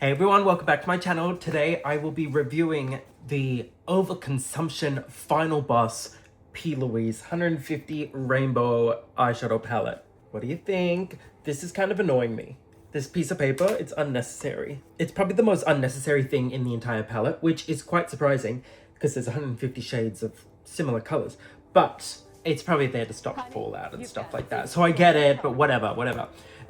Hey everyone, welcome back to my channel. Today I will be reviewing the Overconsumption Final Boss P. Louise 150 Rainbow Eyeshadow Palette. What do you think? This is kind of annoying me. This piece of paper, it's unnecessary. It's probably the most unnecessary thing in the entire palette, which is quite surprising because there's 150 shades of similar colors. But it's probably there to stop fallout and stuff like that. So I get it, but whatever.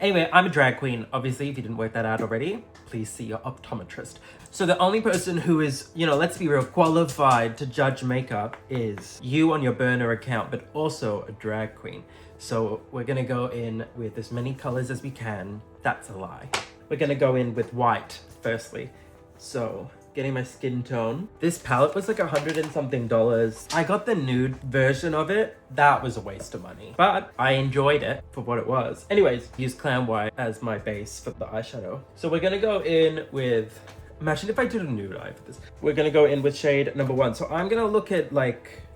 Anyway, I'm a drag queen. Obviously, if you didn't work that out already, please see your optometrist. So the only person who is, let's be real, qualified to judge makeup is you on your burner account, but also a drag queen. So we're gonna go in with as many colors as we can. That's a lie. We're gonna go in with white, firstly. So, getting my skin tone. This palette was like $100 and something. I got the nude version of it. That was a waste of money, but I enjoyed it for what it was. Anyways, use Clam White as my base for the eyeshadow. So we're gonna go in with, imagine if I did a nude eye for this. We're gonna go in with shade number 1. So I'm gonna look at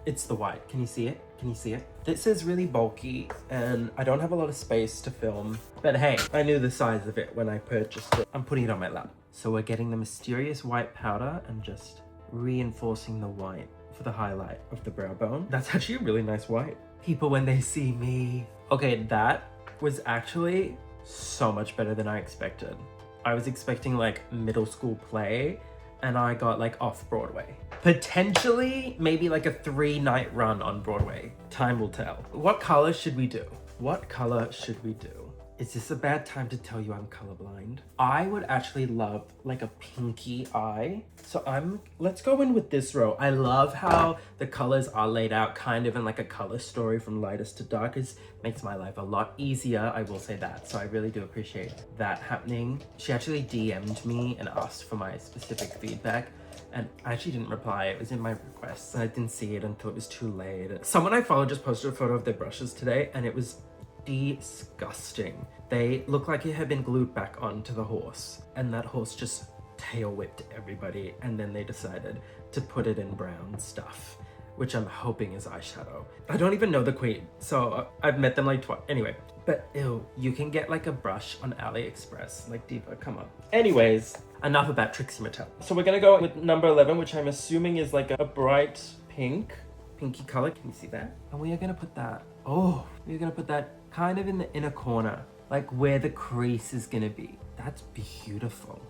it's the white. Can you see it? Can you see it? This is really bulky and I don't have a lot of space to film, but hey, I knew the size of it when I purchased it. I'm putting it on my lap. So we're getting the mysterious white powder and just reinforcing the white for the highlight of the brow bone. That's actually a really nice white. People when they see me. Okay, that was actually so much better than I expected. I was expecting like middle school play and I got like off Broadway. Potentially maybe like a 3-night run on Broadway. Time will tell. What color should we do? What color should we do? Is this a bad time to tell you I'm colorblind? I would actually love like a pinky eye. So let's go in with this row. I love how the colors are laid out kind of in like a color story from lightest to darkest. Makes my life a lot easier, I will say that. So I really do appreciate that happening. She actually DM'd me and asked for my specific feedback. And I actually didn't reply. It was in my requests and I didn't see it until it was too late. Someone I followed just posted a photo of their brushes today and it was disgusting. They look like it had been glued back onto the horse and that horse just tail whipped everybody and then they decided to put it in brown stuff, which I'm hoping is eyeshadow. I don't even know the queen, so I've met them like twice. Anyway, but ew, you can get like a brush on AliExpress, like Diva, come on. Anyways, enough about Trixie Mattel. So we're gonna go with number 11, which I'm assuming is like a bright pinky color. Can you see that? And we are gonna put that, we're gonna put that kind of in the inner corner, like where the crease is gonna be. That's beautiful.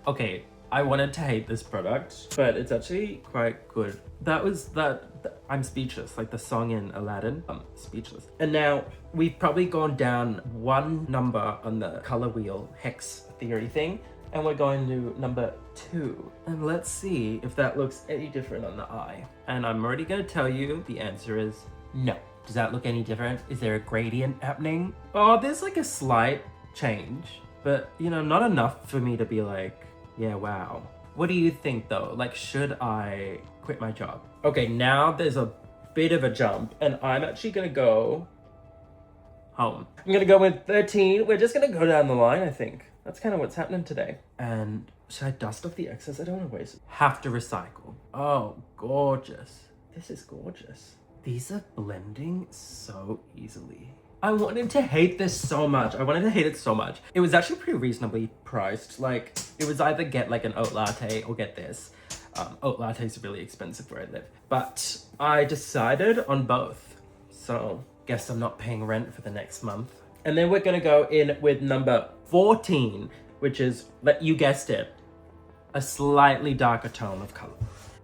Okay, I wanted to hate this product, but it's actually quite good. I'm speechless, like the song in Aladdin, I'm speechless. And now we've probably gone down one number on the color wheel, hex theory thing, and we're going to number 2. And let's see if that looks any different on the eye. And I'm already gonna tell you the answer is no. Does that look any different? Is there a gradient happening? Oh, there's like a slight change, but not enough for me to be like, yeah, wow. What do you think though? Like, should I quit my job? Okay, now there's a bit of a jump and I'm actually gonna go home. I'm gonna go with 13. We're just gonna go down the line, I think. That's kind of what's happening today. And should I dust off the excess? I don't want to waste it. Have to recycle. Oh, gorgeous. This is gorgeous. These are blending so easily. I wanted to hate this so much. I wanted to hate it so much. It was actually pretty reasonably priced. Like, it was either get like an oat latte or get this. Oat latte is really expensive where I live. But I decided on both. So, guess I'm not paying rent for the next month. And then we're gonna go in with number 14, which is, you guessed it, a slightly darker tone of color.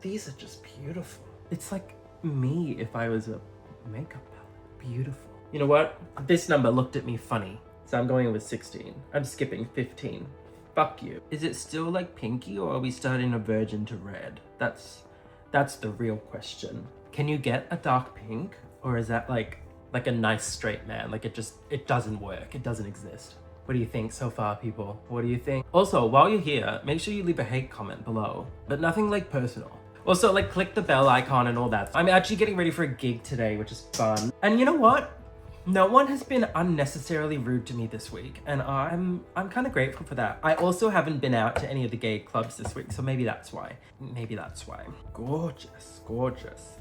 These are just beautiful. It's like me if I was a makeup palette. Beautiful. You know what? This number looked at me funny, so I'm going with 16. I'm skipping 15. Fuck you. Is it still like pinky or are we starting to verge into red? That's the real question. Can you get a dark pink or is that like a nice straight man? Like it doesn't work. It doesn't exist. What do you think so far, people? What do you think? Also, while you're here, make sure you leave a hate comment below, but nothing like personal. Also, like, click the bell icon and all that. I'm actually getting ready for a gig today, which is fun. And you know what? No one has been unnecessarily rude to me this week, and I'm kind of grateful for that. I also haven't been out to any of the gay clubs this week, so maybe that's why. Maybe that's why. Gorgeous, gorgeous.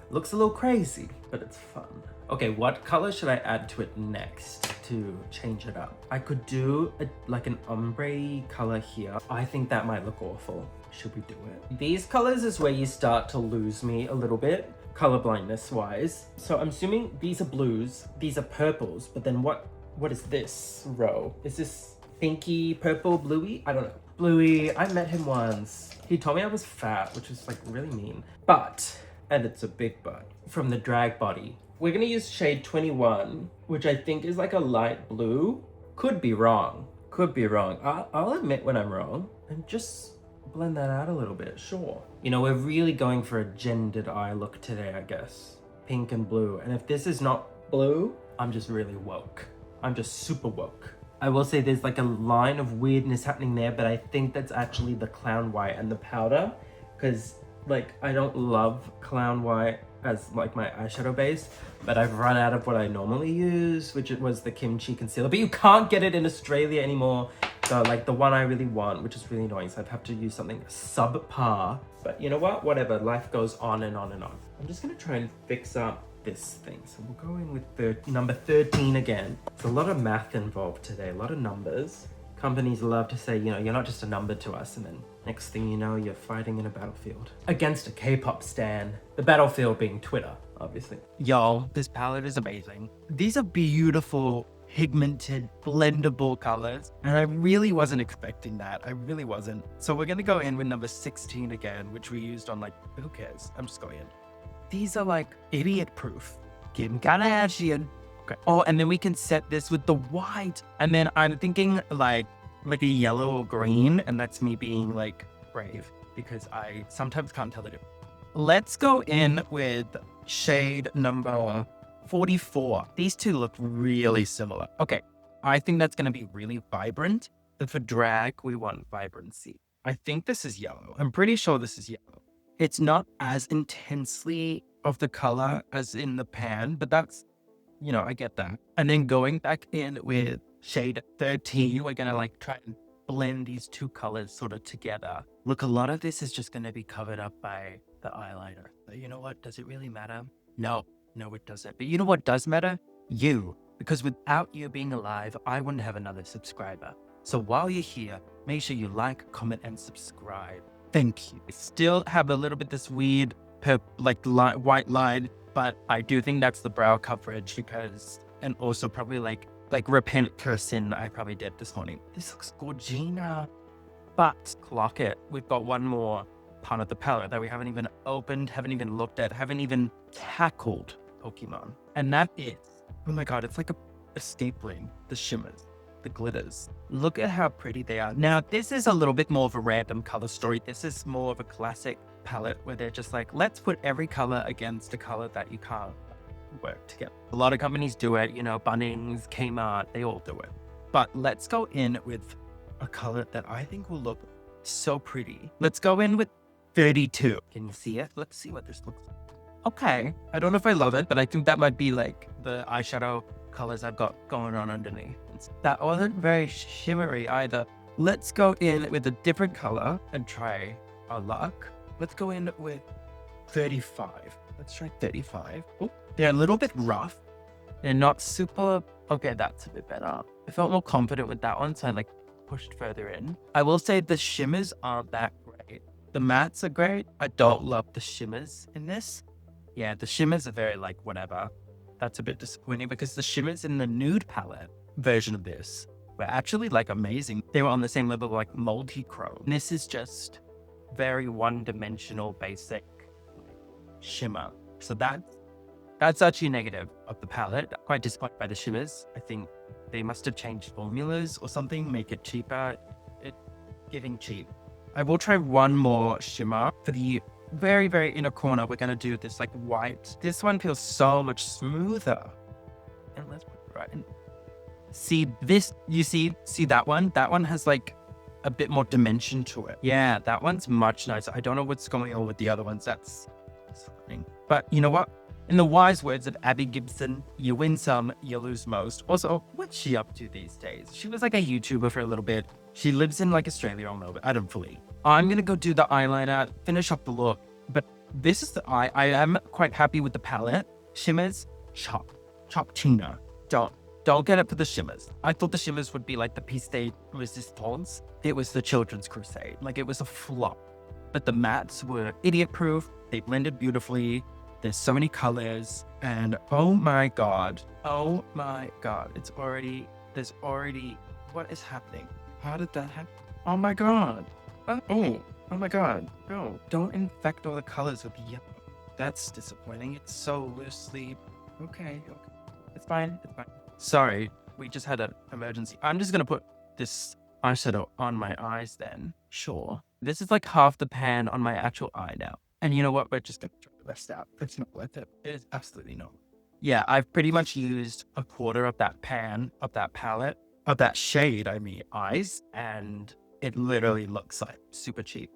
Looks a little crazy, but it's fun. Okay, what color should I add to it next? to change it up. I could do like an ombre color here. I think that might look awful. Should we do it? These colors is where you start to lose me a little bit, color blindness wise. So I'm assuming these are blues, these are purples, but then what is this row? Is this pinky, purple, bluey? I don't know. Bluey, I met him once. He told me I was fat, which was like really mean. But, and it's a big but, from the drag body. We're gonna use shade 21, which I think is like a light blue. Could be wrong. Could be wrong. I'll admit when I'm wrong and just blend that out a little bit, sure. You know, we're really going for a gendered eye look today, I guess. Pink and blue. And if this is not blue, I'm just really woke. I'm just super woke. I will say there's like a line of weirdness happening there, but I think that's actually the clown white and the powder, because like I don't love clown white as like my eyeshadow base, but I've run out of what I normally use, which it was the kimchi concealer, but you can't get it in Australia anymore. So like the one I really want, which is really annoying, so I'd have to use something subpar. But you know what? Whatever, life goes on and on and on. I'm just gonna try and fix up this thing. So we'll go in with number 13 again. There's a lot of math involved today, a lot of numbers. Companies love to say, you know, you're not just a number to us, and then next thing you know, you're fighting in a battlefield against a K-pop stan. The battlefield being Twitter, obviously. Y'all, this palette is amazing. These are beautiful, pigmented, blendable colors, and I really wasn't expecting that. I really wasn't. So we're gonna go in with number 16 again, which we used on like, who cares? I'm just going in. These are like idiot proof. Kim Kardashian. Okay. Oh, and then we can set this with the white. And then I'm thinking like a yellow or green, and that's me being like brave because I sometimes can't tell the difference. Let's go in with shade number 44. These two look really similar. Okay, I think that's going to be really vibrant. But for drag, we want vibrancy. I think this is yellow. I'm pretty sure this is yellow. It's not as intensely of the color as in the pan, but that's, you know, I get that. And then going back in with shade 13, we're going to like try and blend these two colors sort of together. Look, a lot of this is just going to be covered up by the eyeliner. But you know what? Does it really matter? No, it doesn't. But you know what does matter? You. Because without you being alive, I wouldn't have another subscriber. So while you're here, make sure you like, comment, and subscribe. Thank you. I still have a little bit this weird white line, but I do think that's the brow coverage because, and also probably like repent for a sin I probably did this morning. This looks gorgina. But clock it. We've got one more part of the palette that we haven't even opened, haven't even looked at, haven't even tackled Pokemon. And that is, oh my God, it's like a escape ring. The shimmers, the glitters. Look at how pretty they are. Now, this is a little bit more of a random color story. This is more of a classic palette where they're just like, let's put every color against a color that you can't work together. A lot of companies do it, you know, Bunnings, Kmart, they all do it. But let's go in with a color that I think will look so pretty. Let's go in with 32. Can you see it? Let's see what this looks like. Okay. I don't know if I love it, but I think that might be like the eyeshadow colors I've got going on underneath. That wasn't very shimmery either. Let's go in with a different color and try our luck. Let's go in with 35. Let's try 35. Oh, they're a little bit rough. They're not super... Okay, that's a bit better. I felt more confident with that one, so I like pushed further in. I will say the shimmers aren't that great. The mattes are great. I don't love the shimmers in this. Yeah, the shimmers are very like whatever. That's a bit disappointing because the shimmers in the nude palette version of this were actually like amazing. They were on the same level like multi-chrome. This is just very one-dimensional basic shimmer. So that's actually negative of the palette. Quite disappointed by the shimmers. I think they must have changed formulas or something, make it cheaper. It's giving cheap. I will try one more shimmer. For the very, very inner corner, we're gonna do this like white. This one feels so much smoother. And let's put it right in. See this, you see that one? That one has like a bit more dimension to it. Yeah, that one's much nicer. I don't know what's going on with the other ones. That's something. But you know what? In the wise words of Abby Gibson, you win some, you lose most. Also, what's she up to these days? She was like a YouTuber for a little bit. She lives in like Australia or Melbourne. I don't fully. I'm gonna go do the eyeliner, finish up the look. But this is the eye. I am quite happy with the palette. Shimmers, chop china. Don't Don't get it for the shimmers. I thought the shimmers would be like the piece de resistance. It was the Children's Crusade. Like, it was a flop. But the mattes were idiot-proof. They blended beautifully. There's so many colors. And oh my God. Oh my God. There's already, what is happening? How did that happen? Oh my God. Oh my God. No, don't infect all the colors with yellow. That's disappointing. It's so loosely. Okay. It's fine. Sorry, we just had an emergency. I'm just gonna put this eyeshadow on my eyes then. Sure. This is like half the pan on my actual eye now. And you know what? We're just gonna try the rest out. It's not worth it. It is absolutely not. Yeah, I've pretty much used a quarter of that pan, of that palette, of that shade, eyes, and it literally looks like super cheap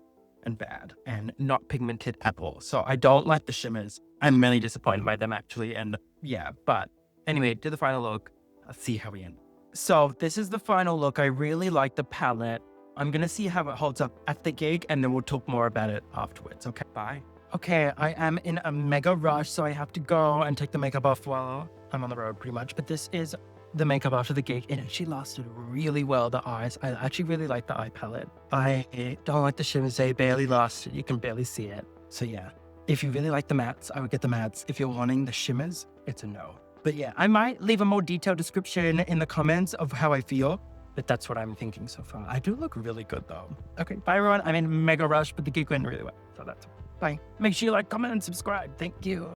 and bad and not pigmented at all. So I don't like the shimmers. I'm really disappointed by them actually. And yeah, but anyway, to the final look. Let's see how we end. So this is the final look. I really like the palette. I'm gonna see how it holds up at the gig and then we'll talk more about it afterwards. Okay, bye. Okay, I am in a mega rush, so I have to go and take the makeup off while I'm on the road pretty much. But this is the makeup after the gig. It actually lasted really well, the eyes. I actually really like the eye palette. I don't like the shimmers. They barely lasted. You can barely see it. So yeah, if you really like the mattes, I would get the mattes. If you're wanting the shimmers, it's a no. But yeah, I might leave a more detailed description in the comments of how I feel. But that's what I'm thinking so far. I do look really good though. Okay, bye everyone. I'm in a mega rush, but the gig went really well. So that's bye. Make sure you like, comment, and subscribe. Thank you.